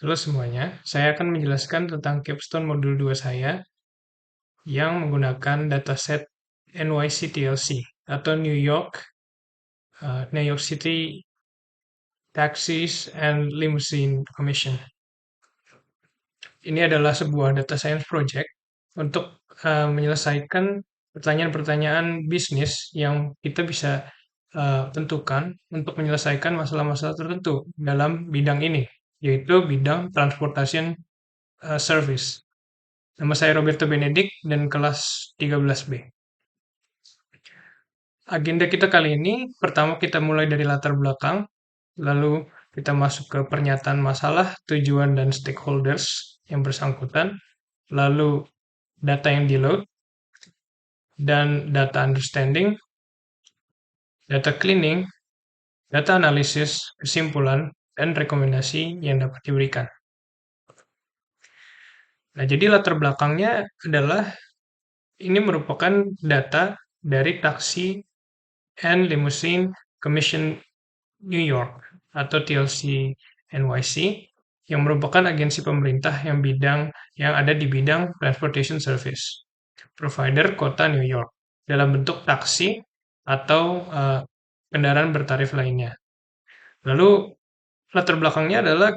Halo semuanya, saya akan menjelaskan tentang capstone modul 2 saya yang menggunakan dataset NYCTLC atau New York City Taxis and Limousine Commission. Ini adalah sebuah data science project untuk menyelesaikan pertanyaan-pertanyaan bisnis yang kita bisa tentukan untuk menyelesaikan masalah-masalah tertentu dalam bidang ini, yaitu bidang transportation service. Nama saya Roberto Benedict dan kelas 13B. Agenda kita kali ini, pertama kita mulai dari latar belakang, lalu kita masuk ke pernyataan masalah, tujuan, dan stakeholders yang bersangkutan, lalu data yang di-load, dan data understanding, data cleaning, data analysis, kesimpulan, dan rekomendasi yang dapat diberikan. Nah, jadi latar belakangnya adalah ini merupakan data dari taksi and Limousine Commission New York atau TLC NYC yang merupakan agensi pemerintah yang ada di bidang transportation service provider kota New York dalam bentuk taksi atau kendaraan bertarif lainnya. Lalu latar belakangnya adalah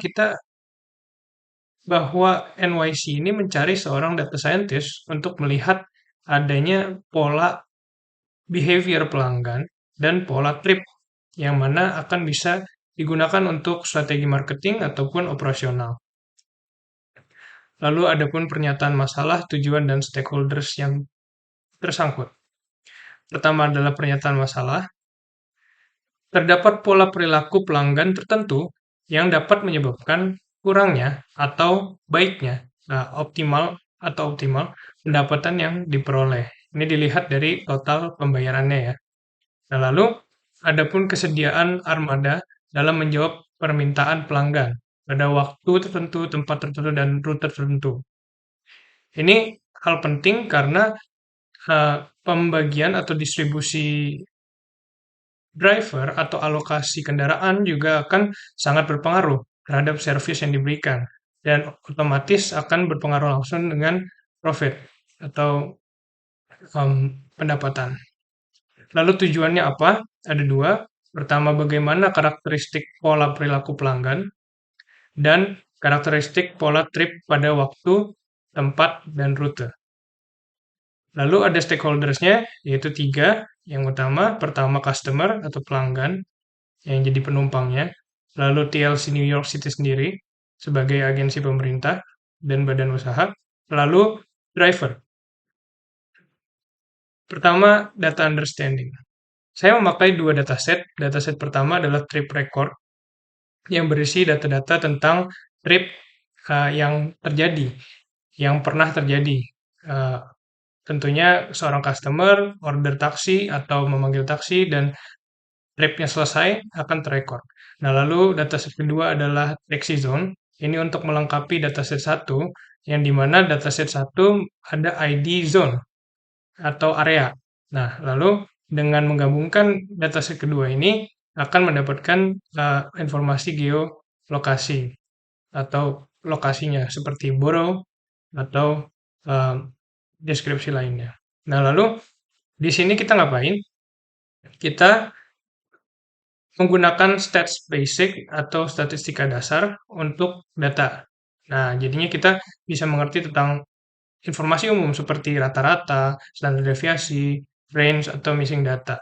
bahwa NYC ini mencari seorang data scientist untuk melihat adanya pola behavior pelanggan dan pola trip yang mana akan bisa digunakan untuk strategi marketing ataupun operasional. Lalu ada pun pernyataan masalah, tujuan, dan stakeholders yang tersangkut. Pertama adalah pernyataan masalah. Terdapat pola perilaku pelanggan tertentu yang dapat menyebabkan kurangnya atau baiknya, optimal pendapatan yang diperoleh. Ini dilihat dari total pembayarannya ya. Nah, lalu ada pun kesediaan armada dalam menjawab permintaan pelanggan pada waktu tertentu, tempat tertentu, dan rute tertentu. Ini hal penting karena pembagian atau distribusi driver atau alokasi kendaraan juga akan sangat berpengaruh terhadap servis yang diberikan dan otomatis akan berpengaruh langsung dengan profit atau pendapatan. Lalu tujuannya apa? Ada dua. Pertama, bagaimana karakteristik pola perilaku pelanggan dan karakteristik pola trip pada waktu, tempat, dan rute. Lalu ada stakeholders-nya, yaitu tiga. Yang utama, pertama customer atau pelanggan yang jadi penumpangnya. Lalu TLC New York City sendiri sebagai agensi pemerintah dan badan usaha. Lalu driver. Pertama, data understanding. Saya memakai dua dataset. Dataset pertama adalah trip record yang berisi data-data tentang trip yang terjadi, yang pernah terjadi. Uh, Tentunya seorang customer order taksi atau memanggil taksi dan tripnya selesai akan terekor. Nah, lalu dataset kedua adalah taxi zone. Ini untuk melengkapi dataset satu, yang dimana dataset satu ada ID zone atau area. Nah, lalu dengan menggabungkan dataset kedua ini akan mendapatkan informasi geolokasi atau lokasinya seperti borough atau uh, deskripsi lainnya. Nah, lalu di sini kita ngapain? Kita menggunakan stats basic atau statistika dasar untuk data. Nah, jadinya kita bisa mengerti tentang informasi umum seperti rata-rata, standar deviasi, range, atau missing data.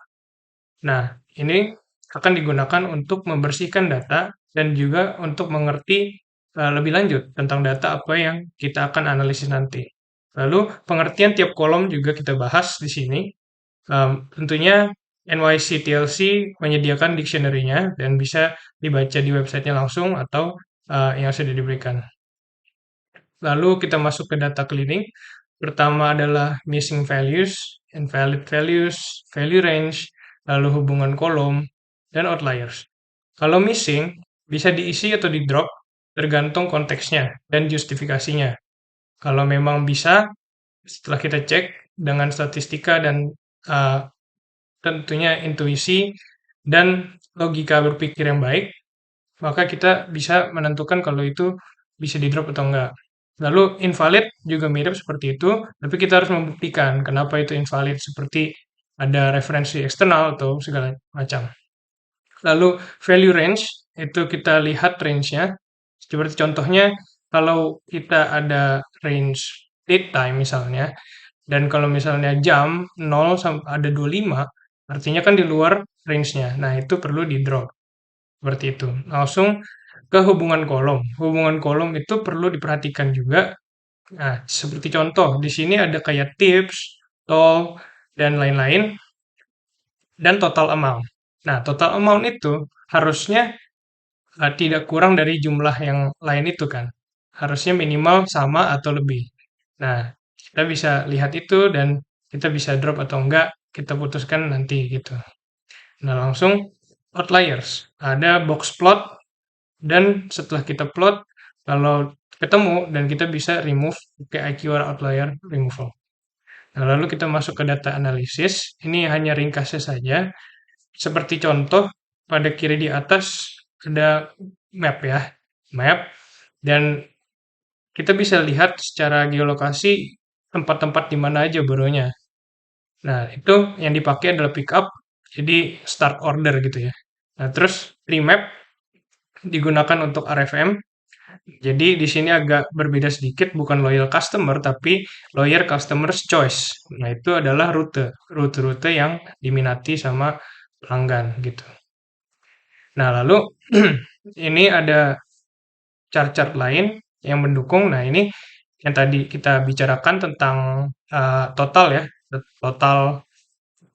Nah, ini akan digunakan untuk membersihkan data dan juga untuk mengerti lebih lanjut tentang data apa yang kita akan analisis nanti. Lalu pengertian tiap kolom juga kita bahas di sini. Tentunya NYCTLC menyediakan dictionary-nya dan bisa dibaca di websitenya langsung atau yang sudah diberikan. Lalu kita masuk ke data cleaning. Pertama adalah missing values, invalid values, value range, lalu hubungan kolom, dan outliers. Kalau missing, bisa diisi atau di-drop tergantung konteksnya dan justifikasinya. Kalau memang bisa, setelah kita cek dengan statistika dan tentunya intuisi dan logika berpikir yang baik, maka kita bisa menentukan kalau itu bisa di-drop atau enggak. Lalu invalid juga mirip seperti itu, tapi kita harus membuktikan kenapa itu invalid, seperti ada referensi eksternal atau segala macam. Lalu value range, itu kita lihat range-nya. Seperti contohnya, kalau kita ada range date time misalnya, dan kalau misalnya jam 0 sampai ada 25, artinya kan di luar range-nya. Nah, itu perlu di-drop. Seperti itu. Langsung ke hubungan kolom. Hubungan kolom itu perlu diperhatikan juga. Nah, seperti contoh, di sini ada kayak tips, toll, dan lain-lain, dan total amount. Nah, total amount itu harusnya tidak kurang dari jumlah yang lain itu kan. Harusnya minimal sama atau lebih. Nah, kita bisa lihat itu dan kita bisa drop atau enggak, kita putuskan nanti gitu. Nah, langsung outliers. Ada box plot dan setelah kita plot, kalau ketemu dan kita bisa remove pakai IQR outlier removal. Nah, lalu kita masuk ke data analisis. Ini hanya ringkasnya saja. Seperti contoh, pada kiri di atas ada map ya. Map. Dan kita bisa lihat secara geolokasi tempat-tempat di mana aja burunya. Nah, itu yang dipakai adalah pickup, jadi start order gitu ya. Nah, terus remap digunakan untuk RFM. Jadi di sini agak berbeda sedikit, bukan loyal customer, tapi loyal customer's choice. Nah, itu adalah rute-rute yang diminati sama pelanggan gitu. Nah, lalu ini ada chart-chart lain yang mendukung. Nah, ini yang tadi kita bicarakan tentang total ya, total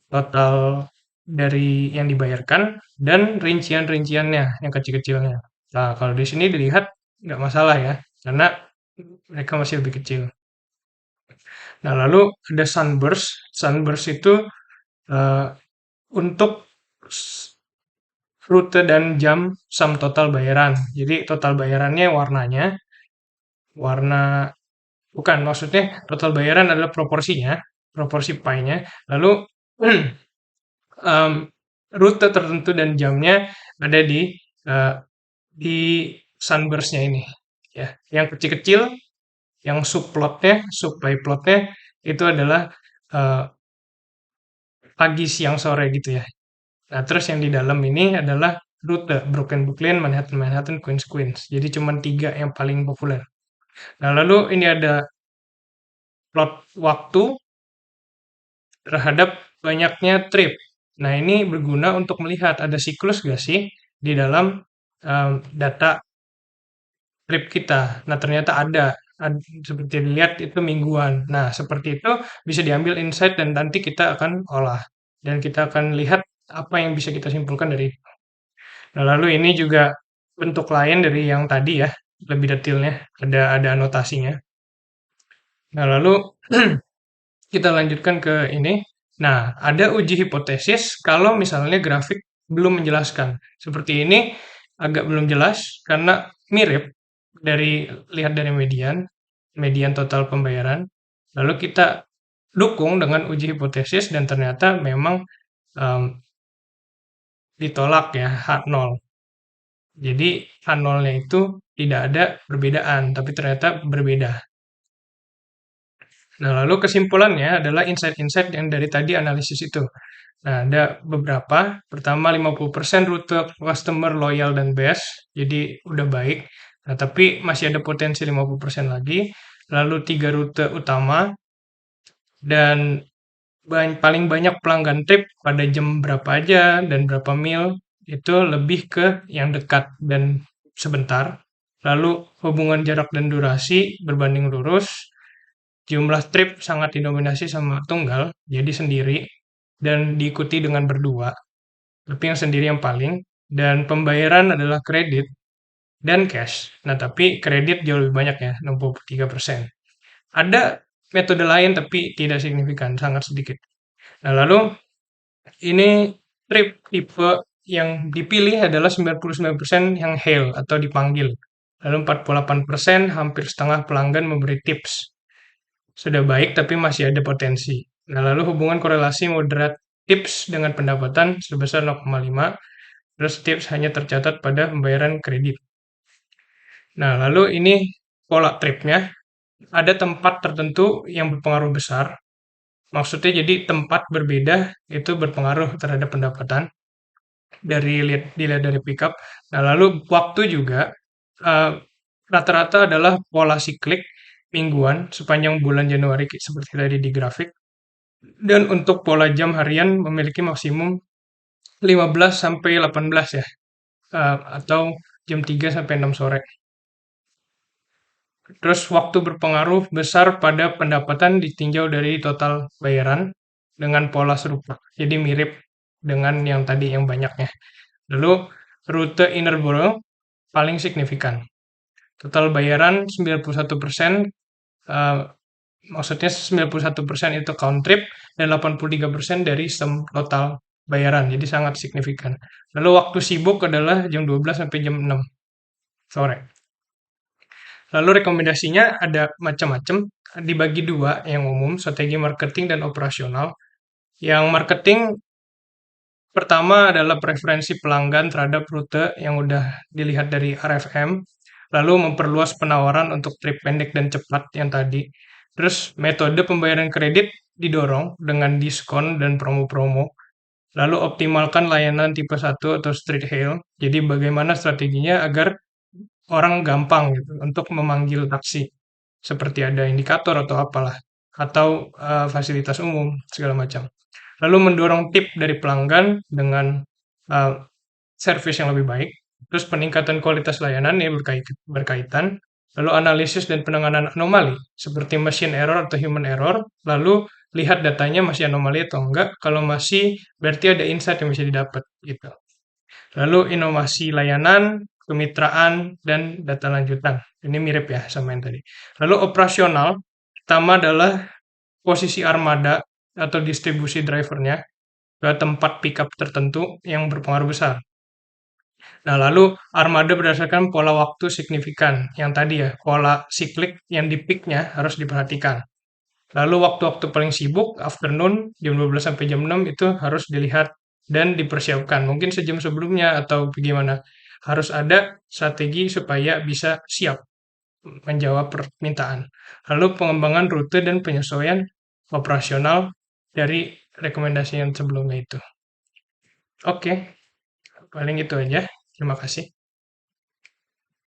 total dari yang dibayarkan dan rincian-rinciannya yang kecil-kecilnya. Nah, kalau di sini dilihat nggak masalah ya, karena mereka masih lebih kecil. Nah, lalu ada sunburst. Sunburst itu eh, untuk rute dan jam sum total bayaran. Jadi total bayarannya warnanya, warna bukan maksudnya total bayaran adalah proporsinya, proporsi pie-nya. Lalu em, rute tertentu dan jamnya ada eh, di sunburst-nya ini. Ya, yang kecil-kecil, yang subplotnya, supply plotnya itu adalah eh, pagi, siang, sore gitu ya. Nah, terus yang di dalam ini adalah rute Brooklyn, Brooklyn, Manhattan, Manhattan, Queens, Queens. Jadi cuma tiga yang paling populer. Nah, lalu ini ada plot waktu terhadap banyaknya trip. Nah, ini berguna untuk melihat ada siklus nggak sih di dalam data trip kita. Nah, ternyata ada. Seperti dilihat itu mingguan. Nah, seperti itu bisa diambil insight dan nanti kita akan olah. Dan kita akan lihat apa yang bisa kita simpulkan dari. Nah, lalu ini juga bentuk lain dari yang tadi ya, lebih detailnya. Ada anotasinya. Nah, lalu kita lanjutkan ke ini. Nah, ada uji hipotesis kalau misalnya grafik belum menjelaskan. Seperti ini agak belum jelas karena mirip dari lihat dari median, median total pembayaran. Lalu kita dukung dengan uji hipotesis dan ternyata memang em, ditolak ya H0. Jadi H0-nya itu tidak ada perbedaan, tapi ternyata berbeda. Nah, lalu kesimpulannya adalah insight-insight yang dari tadi analisis itu. Nah, ada beberapa. Pertama, 50% rute customer loyal dan best. Jadi, udah baik. Nah, tapi masih ada potensi 50% lagi. Lalu, 3 rute utama. Dan paling banyak pelanggan trip pada jam berapa aja dan berapa mil. Itu lebih ke yang dekat dan sebentar. Lalu, hubungan jarak dan durasi berbanding lurus. Jumlah trip sangat didominasi sama tunggal, jadi sendiri, dan diikuti dengan berdua, tapi yang sendiri yang paling, dan pembayaran adalah kredit dan cash. Nah, tapi kredit jauh lebih banyak ya, 63%. Ada metode lain tapi tidak signifikan, sangat sedikit. Nah, lalu ini trip tipe yang dipilih adalah 99% yang hail atau dipanggil. Lalu 48% hampir setengah pelanggan memberi tips. Sudah baik tapi masih ada potensi. Nah, lalu hubungan korelasi moderat tips dengan pendapatan sebesar 0,5, terus tips hanya tercatat pada pembayaran kredit. Nah, lalu ini pola tripnya, ada tempat tertentu yang berpengaruh besar. Maksudnya jadi tempat berbeda itu berpengaruh terhadap pendapatan dilihat dari pickup. Nah, lalu waktu juga eh, rata-rata adalah pola siklik mingguan sepanjang bulan Januari seperti tadi di grafik. Dan untuk pola jam harian memiliki maksimum 15 sampai 18 ya, atau jam 3 sampai 6 sore. Terus waktu berpengaruh besar pada pendapatan ditinjau dari total bayaran dengan pola serupa. Jadi mirip dengan yang tadi yang banyaknya. Lalu rute inner borough paling signifikan. Total bayaran 91%, eh, maksudnya 91% itu count trip dan 83% dari sum total bayaran. Jadi sangat signifikan. Lalu waktu sibuk adalah jam 12 sampai jam 6 sore. Lalu rekomendasinya ada macam-macam, dibagi dua yang umum, strategi marketing dan operasional. Yang marketing pertama adalah preferensi pelanggan terhadap rute yang udah dilihat dari RFM, lalu memperluas penawaran untuk trip pendek dan cepat yang tadi. Terus metode pembayaran kredit didorong dengan diskon dan promo-promo. Lalu optimalkan layanan tipe satu atau street hail. Jadi bagaimana strateginya agar orang gampang gitu untuk memanggil taksi. Seperti ada indikator atau apalah. Atau fasilitas umum segala macam. Lalu mendorong tip dari pelanggan dengan uh, service yang lebih baik. Terus peningkatan kualitas layanan yang berkaitan. Lalu analisis dan penanganan anomali seperti machine error atau human error. Lalu lihat datanya masih anomali atau enggak. Kalau masih berarti ada insight yang bisa didapat gitu. Lalu inovasi layanan, kemitraan, dan data lanjutan. Ini mirip ya sama yang tadi. Lalu operasional, pertama adalah posisi armada atau distribusi drivernya ke tempat pickup tertentu yang berpengaruh besar. Nah, lalu armada berdasarkan pola waktu signifikan. Yang tadi ya, pola siklik yang di peak-nya harus diperhatikan. Lalu waktu-waktu paling sibuk, afternoon, jam 12 sampai jam 6 itu harus dilihat dan dipersiapkan. Mungkin sejam sebelumnya atau bagaimana. Harus ada strategi supaya bisa siap menjawab permintaan. Lalu pengembangan rute dan penyesuaian operasional dari rekomendasi yang sebelumnya itu. Oke, paling itu aja. Terima kasih.